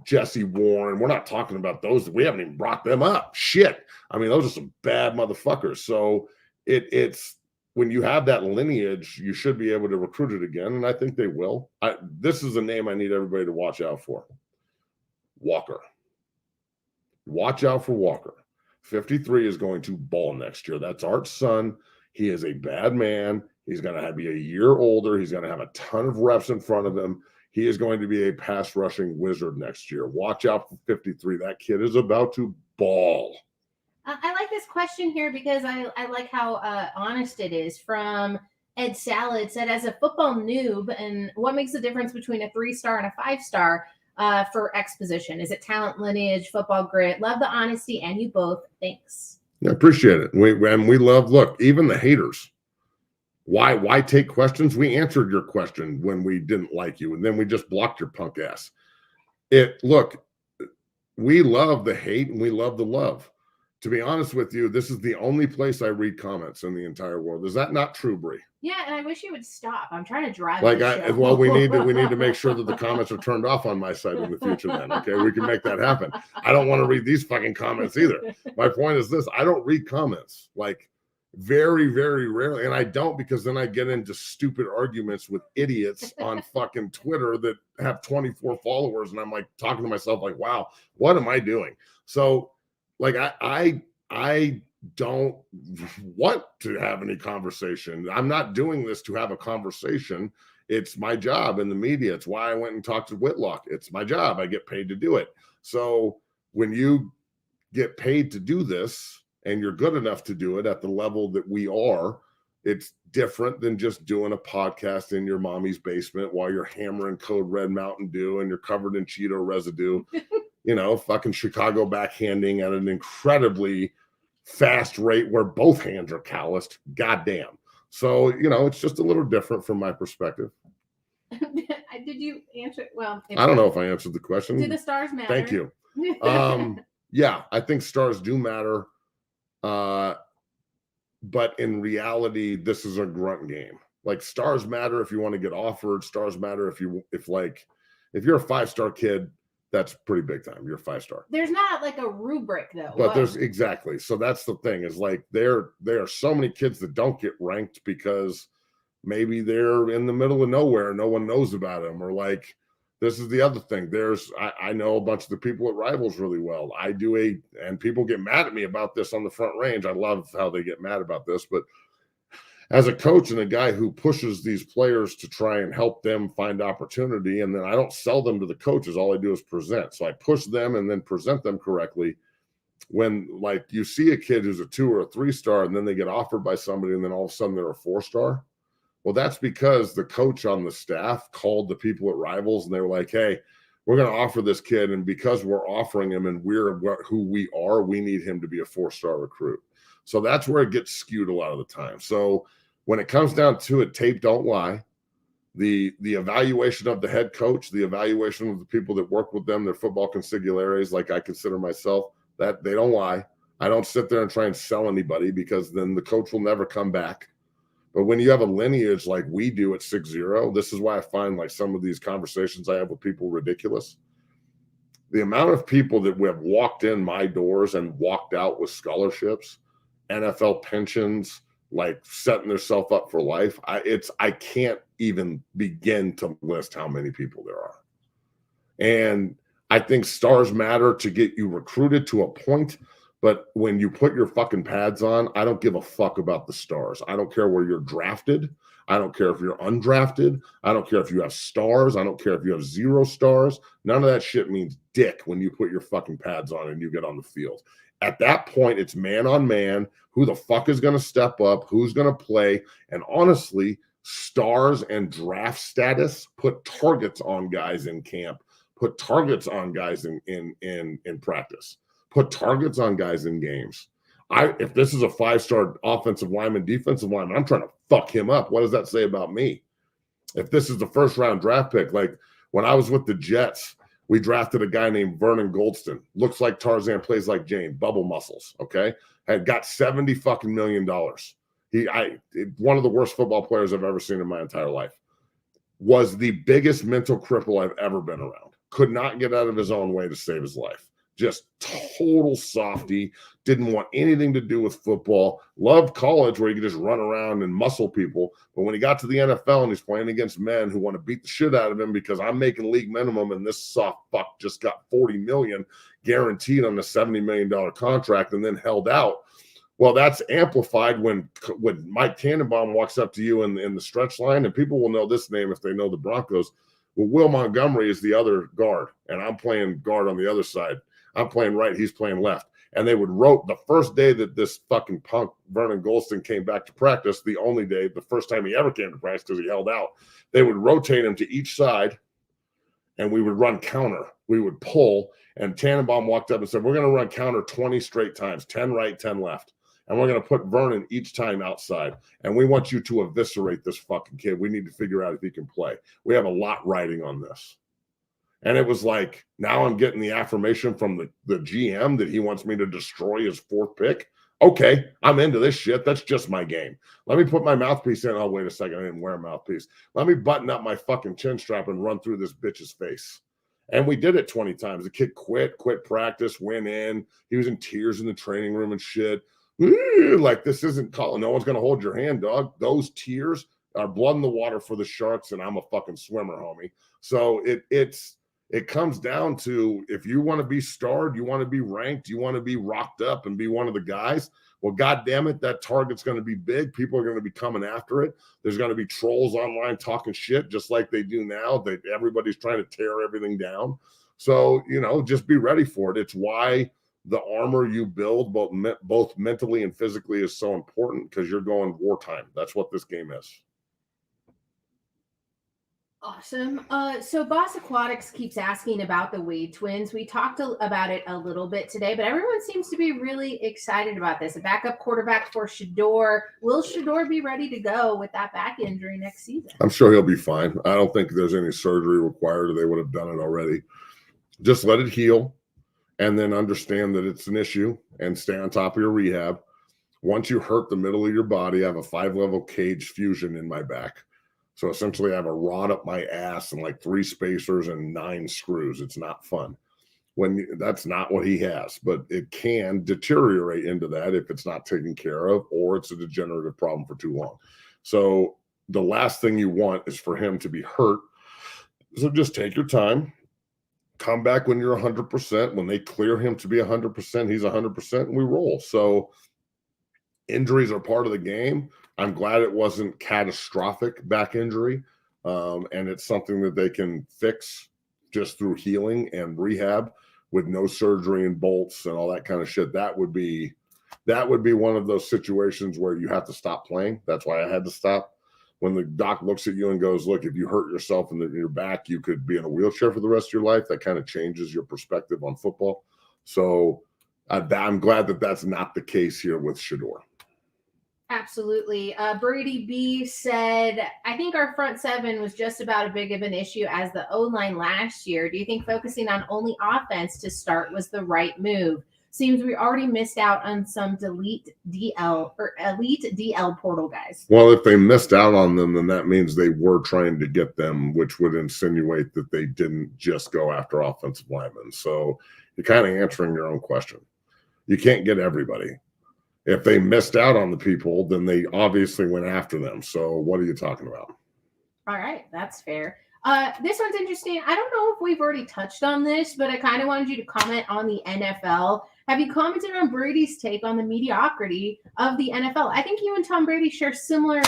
Jesse Warren. We're not talking about those. We haven't even brought them up. Shit. I mean, those are some bad motherfuckers. So it's when you have that lineage, you should be able to recruit it again. And I think they will. This is a name I need everybody to watch out for. Walker. Watch out for Walker. 53 is going to ball next year. That's Art's son. He is a bad man. He's going to be a year older. He's going to have a ton of reps in front of him. He is going to be a pass rushing wizard next year. Watch out for 53. That kid is about to ball. I like this question here because I like how honest it is. From Ed Salad said, as a football noob, and what makes the difference between a 3-star and a 5-star for X position? Is it talent, lineage, football grit? Love the honesty, and you both. Thanks. I appreciate it. We love, look, even the haters. Why take questions? We answered your question when we didn't like you, and then we just blocked your punk ass. Look, we love the hate and we love the love. To be honest with you, this is the only place I read comments in the entire world. Is that not true, Bree? Yeah, and I wish you would stop. I'm trying to drive. We need to make sure that the comments are turned off on my site in the future. Then, okay, we can make that happen. I don't want to read these fucking comments either. My point is this: I don't read comments, like very, very rarely, and I don't because then I get into stupid arguments with idiots on fucking Twitter that have 24 followers, and I'm like talking to myself like, wow, what am I doing? So, like, I don't want to have any conversation. I'm not doing this to have a conversation. It's my job in the media. It's why I went and talked to Whitlock. It's my job. I get paid to do it. So when you get paid to do this and you're good enough to do it at the level that we are, it's different than just doing a podcast in your mommy's basement while you're hammering Code Red Mountain Dew and you're covered in Cheeto residue, fucking Chicago backhanding at an incredibly fast rate where both hands are calloused. Goddamn. So, it's just a little different from my perspective. Did you answer it? Well, I don't know if I answered the question. Do the stars matter? Thank you. Yeah, I think stars do matter. But in reality, this is a grunt game. Like, stars matter if you want to get offered. Stars matter if you're a 5-star kid. That's pretty big time. You're a 5-star. There's not like a rubric though. But there's exactly. So that's the thing is like there are so many kids that don't get ranked because maybe they're in the middle of nowhere. No one knows about them. Or like, this is the other thing. I know a bunch of the people at Rivals really well. And people get mad at me about this on the Front Range. I love how they get mad about this, but as a coach and a guy who pushes these players to try and help them find opportunity, and then I don't sell them to the coaches. All I do is present. So I push them and then present them correctly. When like you see a kid who's a 2 or a 3-star and then they get offered by somebody and then all of a sudden they're a 4-star. Well, that's because the coach on the staff called the people at Rivals and they were like, hey, we're going to offer this kid. And because we're offering him and we're who we are, we need him to be a 4-star recruit. So that's where it gets skewed a lot of the time. So when it comes down to it, tape don't lie. The evaluation of the head coach, the evaluation of the people that work with them, their football consiglieraries, like I consider myself, that they don't lie. I don't sit there and try and sell anybody because then the coach will never come back. But when you have a lineage like we do at 6-0, this is why I find like some of these conversations I have with people ridiculous. The amount of people that have walked in my doors and walked out with scholarships, NFL pensions, like setting themselves up for life, I can't even begin to list how many people there are. And I think stars matter to get you recruited to a point, but when you put your fucking pads on, I don't give a fuck about the stars. I don't care where you're drafted. I don't care if you're undrafted. I don't care if you have stars. I don't care if you have 0 stars. None of that shit means dick when you put your fucking pads on and you get on the field. At that point, it's man on man. Who the fuck is going to step up? Who's going to play? And honestly, stars and draft status put targets on guys in camp, put targets on guys in practice, put targets on guys in games. If this is a 5-star offensive lineman, defensive lineman, I'm trying to fuck him up. What does that say about me? If this is the first round draft pick, like when I was with the Jets, we drafted a guy named Vernon Goldston. Looks like Tarzan, plays like Jane, bubble muscles. Okay, had got $70 fucking million. One of the worst football players I've ever seen in my entire life. Was the biggest mental cripple I've ever been around. Could not get out of his own way to save his life. Just total softy, didn't want anything to do with football, loved college where he could just run around and muscle people. But when he got to the NFL and he's playing against men who want to beat the shit out of him because I'm making league minimum and this soft fuck just got $40 million guaranteed on a $70 million contract and then held out. Well, that's amplified when Mike Tannenbaum walks up to you in the stretch line, and people will know this name if they know the Broncos. Well, Will Montgomery is the other guard, and I'm playing guard on the other side. I'm playing right, he's playing left. And they would the first day that this fucking punk Vernon Goldston came back to practice, the only day, the first time he ever came to practice because he held out, they would rotate him to each side, and we would run counter. We would pull, and Tannenbaum walked up and said, we're going to run counter 20 straight times, 10 right, 10 left. And we're going to put Vernon each time outside. And we want you to eviscerate this fucking kid. We need to figure out if he can play. We have a lot riding on this. And it was like, now I'm getting the affirmation from the GM that he wants me to destroy his 4th pick. Okay, I'm into this shit. That's just my game. Let me put my mouthpiece in. Oh, wait a second. I didn't wear a mouthpiece. Let me button up my fucking chin strap and run through this bitch's face. And we did it 20 times. The kid quit practice, went in. He was in tears in the training room and shit. Like, this isn't calling. No one's going to hold your hand, dog. Those tears are blood in the water for the Sharks, and I'm a fucking swimmer, homie. So it comes down to, if you want to be starred, you want to be ranked, you want to be rocked up and be one of the guys, well, God damn it, that target's going to be big. People are going to be coming after it. There's going to be trolls online talking shit just like they do now. Everybody's trying to tear everything down. So, just be ready for it. It's why the armor you build both mentally and physically is so important, because you're going wartime. That's what this game is. Awesome. So Boss Aquatics keeps asking about the Wade twins. We talked about it a little bit today, but everyone seems to be really excited about this. A backup quarterback for Shadeur. Will Shadeur be ready to go with that back injury next season? I'm sure he'll be fine. I don't think there's any surgery required, or they would have done it already. Just let it heal, and then understand that it's an issue, and stay on top of your rehab. Once you hurt the middle of your body, I have a 5-level cage fusion in my back. So essentially I have a rod up my ass and like 3 spacers and 9 screws. It's not fun. That's not what he has, but it can deteriorate into that if it's not taken care of, or it's a degenerative problem for too long. So the last thing you want is for him to be hurt. So just take your time, come back when you're 100%. When they clear him to be 100%, he's 100%, and we roll. So injuries are part of the game. I'm glad it wasn't catastrophic back injury, and it's something that they can fix just through healing and rehab with no surgery and bolts and all that kind of shit. That would be one of those situations where you have to stop playing. That's why I had to stop. When the doc looks at you and goes, look, if you hurt yourself in your back, you could be in a wheelchair for the rest of your life. That kind of changes your perspective on football. So I'm glad that that's not the case here with Shadeur. Absolutely. Brady B said, I think our front 7 was just about as big of an issue as the O-line last year. Do you think focusing on only offense to start was the right move? Seems we already missed out on some elite DL portal guys. Well, if they missed out on them, then that means they were trying to get them, which would insinuate that they didn't just go after offensive linemen. So you're kind of answering your own question. You can't get everybody. If they missed out on the people, then they obviously went after them. So what are you talking about? All right, that's fair. This one's interesting. I don't know if we've already touched on this, but I kind of wanted you to comment on the NFL. Have you commented on Brady's take on the mediocrity of the NFL? I think you and Tom Brady share similar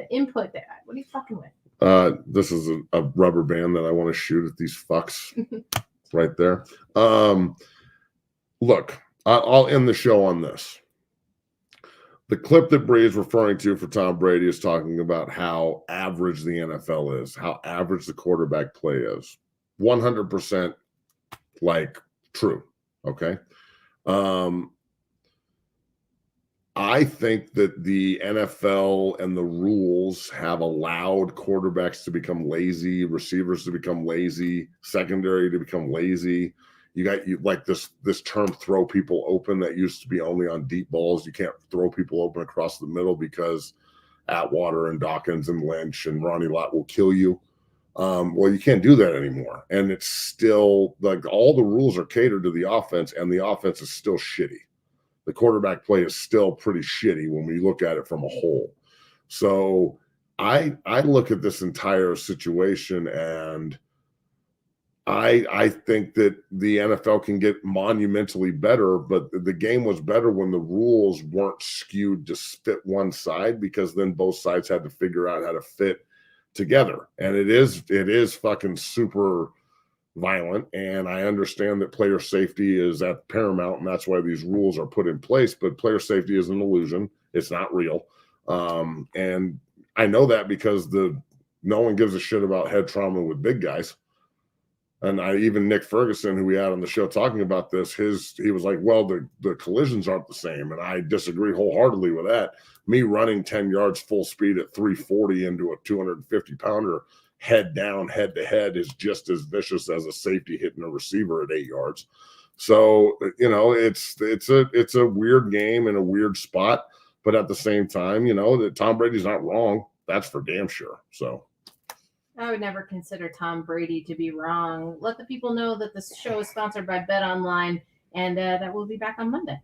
input there. What are you talking with? This is a rubber band that I want to shoot at these fucks right there. Look, I'll end the show on this. The clip that Bree is referring to for Tom Brady is talking about how average the NFL is, how average the quarterback play is. 100% like true. Okay. I think that the NFL and the rules have allowed quarterbacks to become lazy, receivers to become lazy, secondary to become lazy. You got like this term throw people open that used to be only on deep balls. You can't throw people open across the middle because Atwater and Dawkins and Lynch and Ronnie Lott will kill you. Well, you can't do that anymore. And it's still like all the rules are catered to the offense, and the offense is still shitty. The quarterback play is still pretty shitty when we look at it from a whole. So I look at this entire situation, and I think that the NFL can get monumentally better, but the game was better when the rules weren't skewed to fit one side, because then both sides had to figure out how to fit together. And it is fucking super violent, and I understand that player safety is at paramount, and that's why these rules are put in place. But player safety is an illusion; it's not real. And I know that because no one gives a shit about head trauma with big guys. And even Nick Ferguson, who we had on the show talking about this, he was like, well, the collisions aren't the same. And I disagree wholeheartedly with that. Me running 10 yards full speed at 340 into a 250-pounder head down, head to head is just as vicious as a safety hitting a receiver at 8 yards. So, it's a weird game and a weird spot. But at the same time, that Tom Brady's not wrong. That's for damn sure. So I would never consider Tom Brady to be wrong. Let the people know that this show is sponsored by Bet Online, and that we'll be back on Monday.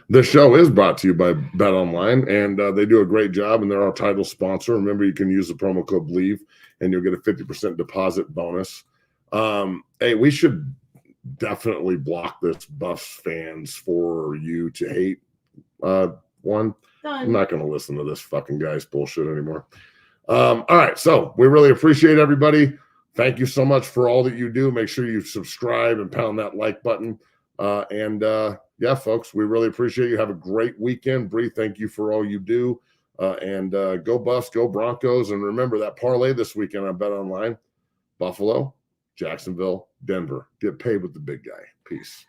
The show is brought to you by Bet Online, and they do a great job, and they're our title sponsor. Remember, you can use the promo code BLEAV, and you'll get a 50% deposit bonus. Hey, we should definitely block this Buffs fans for you to hate one. Done. I'm not going to listen to this fucking guy's bullshit anymore. All right, so we really appreciate everybody. Thank you so much for all that you do. Make sure you subscribe and pound that like button. Yeah, folks, we really appreciate you. Have a great weekend. Bree, thank you for all you do. And go Buffs, go Broncos. And remember that parlay this weekend on Bet Online: Buffalo, Jacksonville, Denver. Get paid with the big guy. Peace.